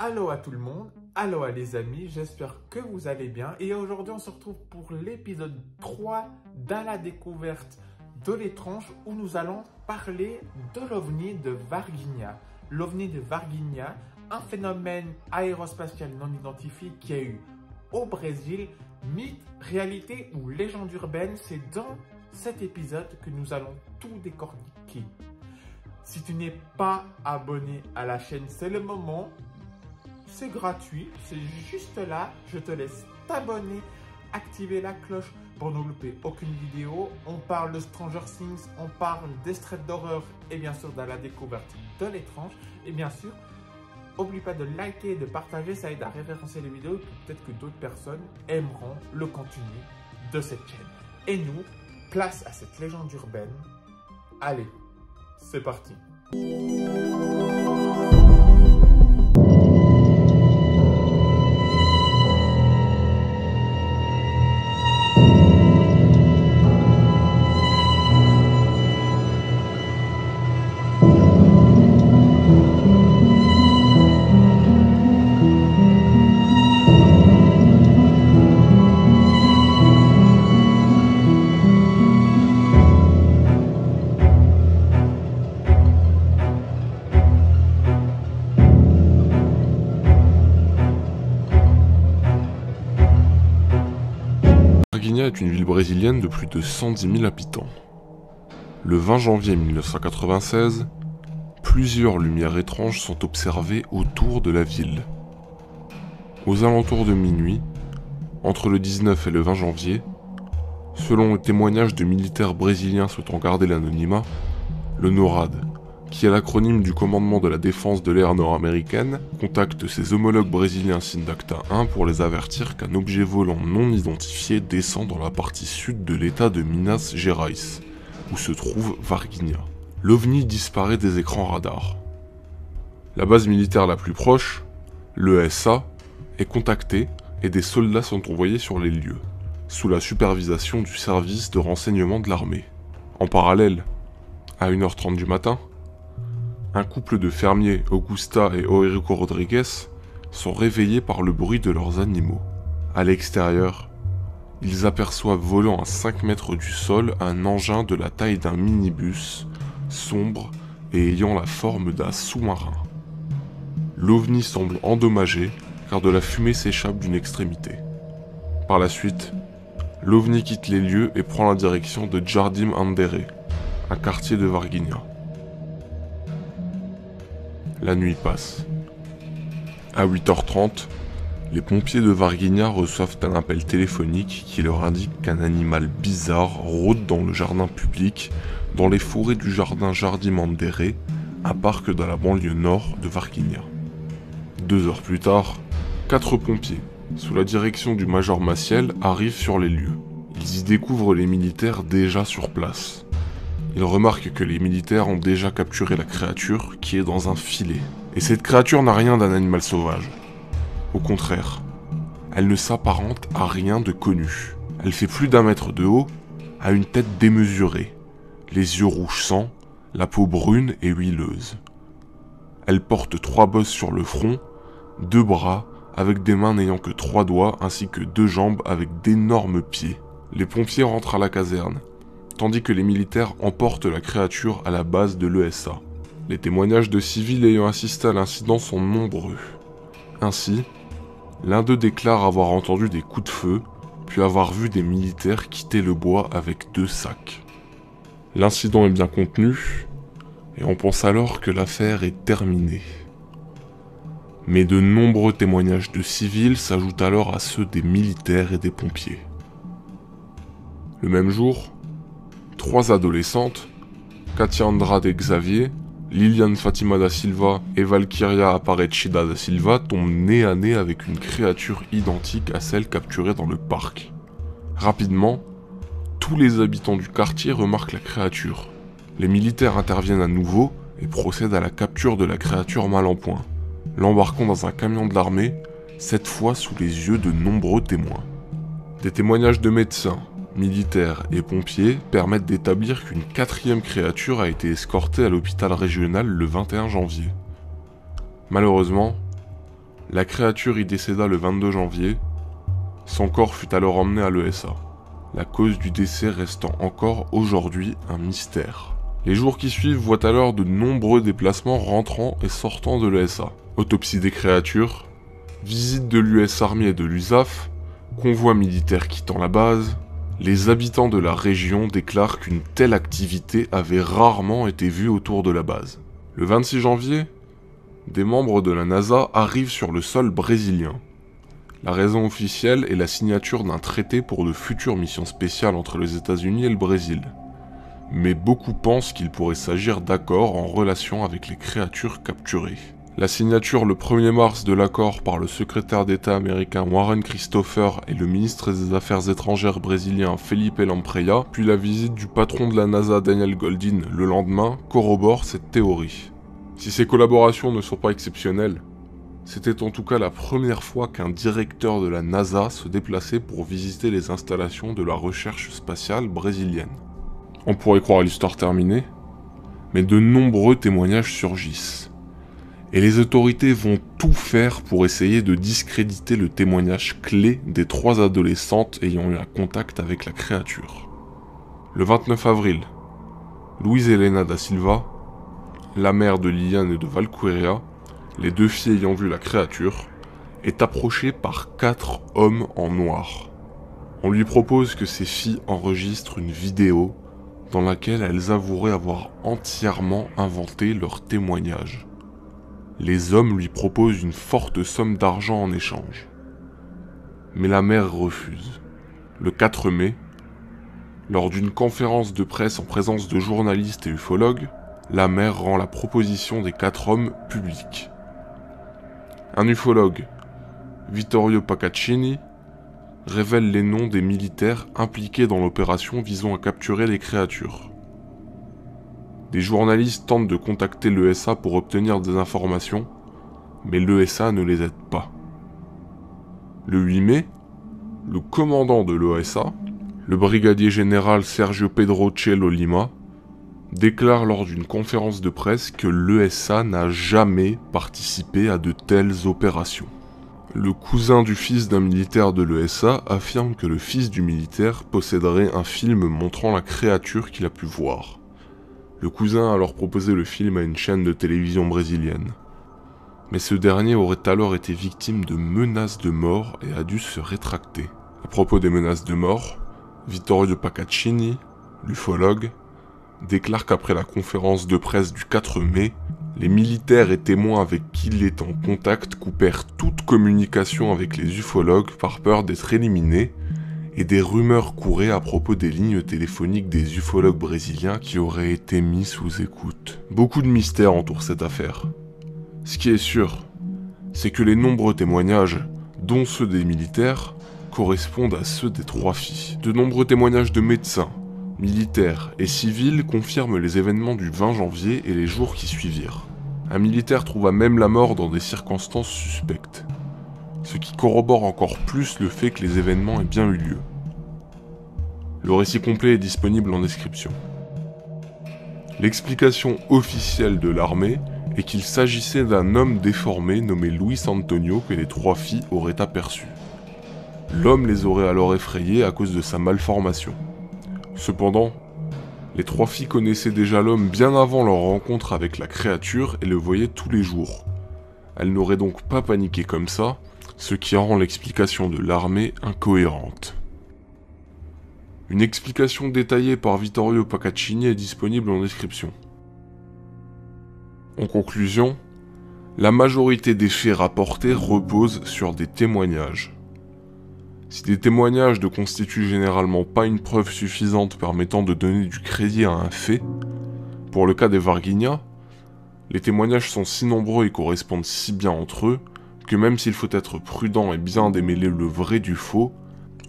Allô à tout le monde, allô à les amis, j'espère que vous allez bien. Et aujourd'hui on se retrouve pour l'épisode 3 dans la découverte de l'étrange où nous allons parler de l'OVNI de Varginha. L'OVNI de Varginha, un phénomène aérospatial non identifié qui a eu au Brésil. Mythe, réalité ou légende urbaine, c'est dans cet épisode que nous allons tout décortiquer. Si tu n'es pas abonné à la chaîne, c'est le moment. C'est gratuit, c'est juste là. Je te laisse t'abonner, activer la cloche pour ne louper aucune vidéo. On parle de Stranger Things, on parle d'extraits d'horreur et bien sûr de la découverte de l'étrange. Et bien sûr, n'oublie pas de liker et de partager, ça aide à référencer les vidéos et peut-être que d'autres personnes aimeront le contenu de cette chaîne. Et nous, place à cette légende urbaine. Allez, c'est parti. Varginha est une ville brésilienne de plus de 110 000 habitants. Le 20 janvier 1996, plusieurs lumières étranges sont observées autour de la ville. Aux alentours de minuit, entre le 19 et le 20 janvier, selon le témoignage de militaires brésiliens souhaitant garder l'anonymat, le NORAD, qui est l'acronyme du commandement de la défense de l'air nord-américaine, contacte ses homologues brésiliens Sindacta 1 pour les avertir qu'un objet volant non identifié descend dans la partie sud de l'état de Minas Gerais, où se trouve Varginha. L'OVNI disparaît des écrans radars. La base militaire la plus proche, l'ESA, est contactée et des soldats sont envoyés sur les lieux, sous la supervision du service de renseignement de l'armée. En parallèle, à 1h30 du matin, un couple de fermiers, Augusta et Eurico Rodrigues, sont réveillés par le bruit de leurs animaux. À l'extérieur, ils aperçoivent volant à 5 mètres du sol un engin de la taille d'un minibus, sombre et ayant la forme d'un sous-marin. L'OVNI semble endommagé car de la fumée s'échappe d'une extrémité. Par la suite, l'OVNI quitte les lieux et prend la direction de Jardim Andere, un quartier de Varginha. La nuit passe. À 8h30, les pompiers de Varginha reçoivent un appel téléphonique qui leur indique qu'un animal bizarre rôde dans le jardin public, dans les forêts du jardin Jardim Andere, un parc dans la banlieue nord de Varginha. 2 heures plus tard, 4 pompiers, sous la direction du major Maciel, arrivent sur les lieux. Ils y découvrent les militaires déjà sur place. Ils remarquent que les militaires ont déjà capturé la créature qui est dans un filet. Et cette créature n'a rien d'un animal sauvage. Au contraire, elle ne s'apparente à rien de connu. Elle fait plus d'1 mètre de haut, a une tête démesurée, les yeux rouge sang, la peau brune et huileuse. Elle porte 3 bosses sur le front, 2 bras avec des mains n'ayant que 3 doigts ainsi que 2 jambes avec d'énormes pieds. Les pompiers rentrent à la caserne, tandis que les militaires emportent la créature à la base de l'ESA. Les témoignages de civils ayant assisté à l'incident sont nombreux. Ainsi, l'un d'eux déclare avoir entendu des coups de feu, puis avoir vu des militaires quitter le bois avec 2 sacs. L'incident est bien contenu, et on pense alors que l'affaire est terminée. Mais de nombreux témoignages de civils s'ajoutent alors à ceux des militaires et des pompiers. Le même jour, 3 adolescentes, Katia Andrade Xavier, Liliane Fatima da Silva et Valkyria Aparecida da Silva tombent nez à nez avec une créature identique à celle capturée dans le parc. Rapidement, tous les habitants du quartier remarquent la créature. Les militaires interviennent à nouveau et procèdent à la capture de la créature mal en point, l'embarquant dans un camion de l'armée, cette fois sous les yeux de nombreux témoins. Des témoignages de médecins, militaires et pompiers permettent d'établir qu'une 4e créature a été escortée à l'hôpital régional le 21 janvier. Malheureusement, La créature y décéda le 22 janvier. Son corps fut alors emmené à l'ESA. La cause du décès restant encore aujourd'hui un mystère. Les jours qui suivent voient alors de nombreux déplacements rentrant et sortant de l'ESA. Autopsie des créatures, visite de l'US Army et de l'USAF, convoi militaire quittant la base. Les habitants de la région déclarent qu'une telle activité avait rarement été vue autour de la base. Le 26 janvier, des membres de la NASA arrivent sur le sol brésilien. La raison officielle est la signature d'un traité pour de futures missions spéciales entre les États-Unis et le Brésil. Mais beaucoup pensent qu'il pourrait s'agir d'accords en relation avec les créatures capturées. La signature le 1er mars de l'accord par le secrétaire d'État américain Warren Christopher et le ministre des Affaires étrangères brésilien Felipe Lampreia, puis la visite du patron de la NASA Daniel Goldin le lendemain, corroborent cette théorie. Si ces collaborations ne sont pas exceptionnelles, c'était en tout cas la première fois qu'un directeur de la NASA se déplaçait pour visiter les installations de la recherche spatiale brésilienne. On pourrait croire l'histoire terminée, mais de nombreux témoignages surgissent. Et les autorités vont tout faire pour essayer de discréditer le témoignage clé des 3 adolescentes ayant eu un contact avec la créature. Le 29 avril, Luiz Helena da Silva, la mère de Liliane et de Valkyria, les 2 filles ayant vu la créature, est approchée par 4 hommes en noir. On lui propose que ces filles enregistrent une vidéo dans laquelle elles avoueraient avoir entièrement inventé leur témoignage. Les hommes lui proposent une forte somme d'argent en échange. Mais la mère refuse. Le 4 mai, lors d'une conférence de presse en présence de journalistes et ufologues, la mère rend la proposition des 4 hommes publique. Un ufologue, Vittorio Paccaccini, révèle les noms des militaires impliqués dans l'opération visant à capturer les créatures. Des journalistes tentent de contacter l'ESA pour obtenir des informations, mais l'ESA ne les aide pas. Le 8 mai, le commandant de l'ESA, le brigadier général Sergio Pedro Cello Lima, déclare lors d'une conférence de presse que l'ESA n'a jamais participé à de telles opérations. Le cousin du fils d'un militaire de l'ESA affirme que le fils du militaire posséderait un film montrant la créature qu'il a pu voir. Le cousin a alors proposé le film à une chaîne de télévision brésilienne. Mais ce dernier aurait alors été victime de menaces de mort et a dû se rétracter. À propos des menaces de mort, Vittorio Paccaccini, l'ufologue, déclare qu'après la conférence de presse du 4 mai, les militaires et témoins avec qui il est en contact coupèrent toute communication avec les ufologues par peur d'être éliminés, et des rumeurs couraient à propos des lignes téléphoniques des ufologues brésiliens qui auraient été mis sous écoute. Beaucoup de mystères entourent cette affaire. Ce qui est sûr, c'est que les nombreux témoignages, dont ceux des militaires, correspondent à ceux des 3 filles. De nombreux témoignages de médecins, militaires et civils confirment les événements du 20 janvier et les jours qui suivirent. Un militaire trouva même la mort dans des circonstances suspectes, ce qui corrobore encore plus le fait que les événements aient bien eu lieu. Le récit complet est disponible en description. L'explication officielle de l'armée est qu'il s'agissait d'un homme déformé nommé Luis Antonio que les 3 filles auraient aperçu. L'homme les aurait alors effrayées à cause de sa malformation. Cependant, les 3 filles connaissaient déjà l'homme bien avant leur rencontre avec la créature et le voyaient tous les jours. Elles n'auraient donc pas paniqué comme ça, ce qui rend l'explication de l'armée incohérente. Une explication détaillée par Vittorio Paccaccini est disponible en description. En conclusion, la majorité des faits rapportés reposent sur des témoignages. Si des témoignages ne constituent généralement pas une preuve suffisante permettant de donner du crédit à un fait, pour le cas des Varginha, les témoignages sont si nombreux et correspondent si bien entre eux que même s'il faut être prudent et bien démêler le vrai du faux,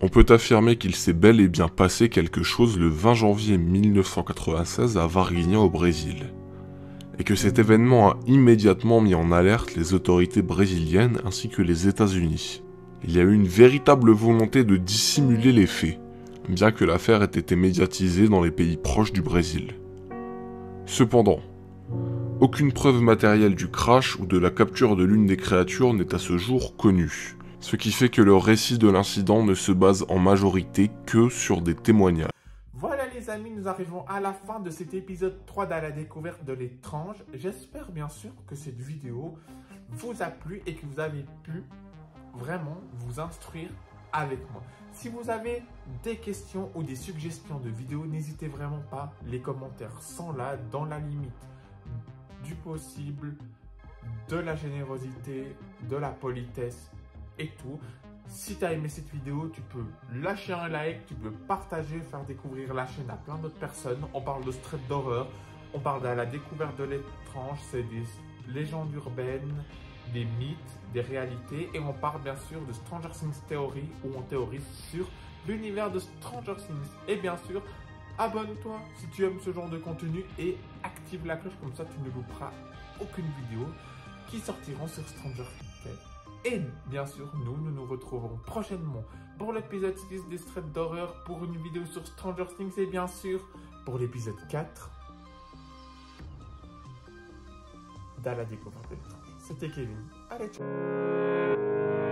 on peut affirmer qu'il s'est bel et bien passé quelque chose le 20 janvier 1996 à Varginha au Brésil, et que cet événement a immédiatement mis en alerte les autorités brésiliennes ainsi que les États-Unis. Il y a eu une véritable volonté de dissimuler les faits, bien que l'affaire ait été médiatisée dans les pays proches du Brésil. Cependant, Aucune preuve matérielle du crash ou de la capture de l'une des créatures n'est à ce jour connue, ce qui fait que le récit de l'incident ne se base en majorité que sur des témoignages. Voilà les amis, nous arrivons à la fin de cet épisode 3 dans la découverte de l'étrange. J'espère bien sûr que cette vidéo vous a plu et que vous avez pu vraiment vous instruire avec moi. Si vous avez des questions ou des suggestions de vidéos, n'hésitez vraiment pas, les commentaires sont là dans la limite du possible, de la générosité, de la politesse et tout. Si tu as aimé cette vidéo, tu peux lâcher un like, tu peux partager, faire découvrir la chaîne à plein d'autres personnes. On parle de street d'horreur, on parle de la découverte de l'étrange, c'est des légendes urbaines, des mythes, des réalités, et on parle bien sûr de Stranger Things Theory, où on théorise sur l'univers de Stranger Things. Et bien sûr, abonne-toi si tu aimes ce genre de contenu et active la cloche, comme ça tu ne louperas aucune vidéo qui sortiront sur Stranger Things. Et bien sûr, nous nous retrouverons prochainement pour l'épisode 6 des Streets d'horreur, pour une vidéo sur Stranger Things, et bien sûr pour l'épisode 4 dans la découverte de l'étrange. C'était Kevin. Allez, ciao.